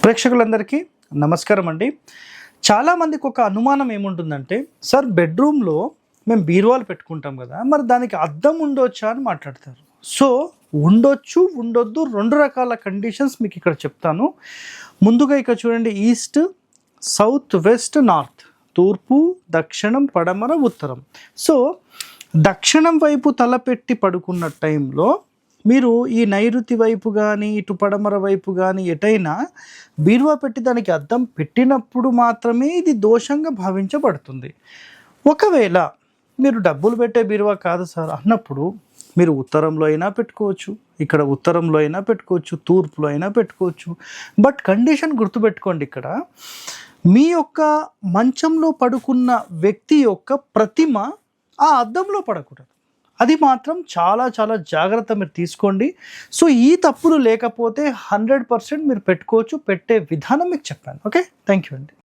ప్రేక్షకులందరికీ నమస్కారం అండి. చాలామందికి ఒక అనుమానం ఏముంటుందంటే, సార్ బెడ్రూమ్లో మేము బీరువాలు పెట్టుకుంటాం కదా, మరి దానికి అద్దం ఉండొచ్చా అని మాట్లాడతారు. సో ఉండొచ్చు, ఉండొద్దు, రెండు రకాల కండిషన్స్ మీకు ఇక్కడ చెప్తాను. ముందుగా ఇక్కడ చూడండి, ఈస్ట్, సౌత్, వెస్ట్, నార్త్, తూర్పు, దక్షిణం, పడమర, ఉత్తరం. సో దక్షిణం వైపు తలపెట్టి పడుకున్న టైంలో మీరు ఈ నైరుతి వైపు కానీ ఇటు పడమర వైపు కానీ ఎటైనా బీరువా పెట్టి దానికి అద్దం పెట్టినప్పుడు మాత్రమే ఇది దోషంగా భావించబడుతుంది. ఒకవేళ మీరు డబ్బులు పెట్టే బీరువా కాదు సార్ అన్నప్పుడు మీరు ఉత్తరంలో అయినా పెట్టుకోవచ్చు, ఇక్కడ ఉత్తరంలో అయినా పెట్టుకోవచ్చు, తూర్పులో అయినా పెట్టుకోవచ్చు. బట్ కండిషన్ గుర్తుపెట్టుకోండి, ఇక్కడ మీ యొక్క మంచంలో పడుకున్న వ్యక్తి యొక్క ప్రతిమ ఆ అద్దంలో పడకూడదు. అది మాత్రం చాలా చాలా జాగ్రత్త మీరు తీసుకోండి. సో ఈ తప్పులు లేకపోతే 100% మీరు పెట్టుకోవచ్చు. పెట్టే విధానం మీకు చెప్పాను. ఓకే, థ్యాంక్ యూ అండి.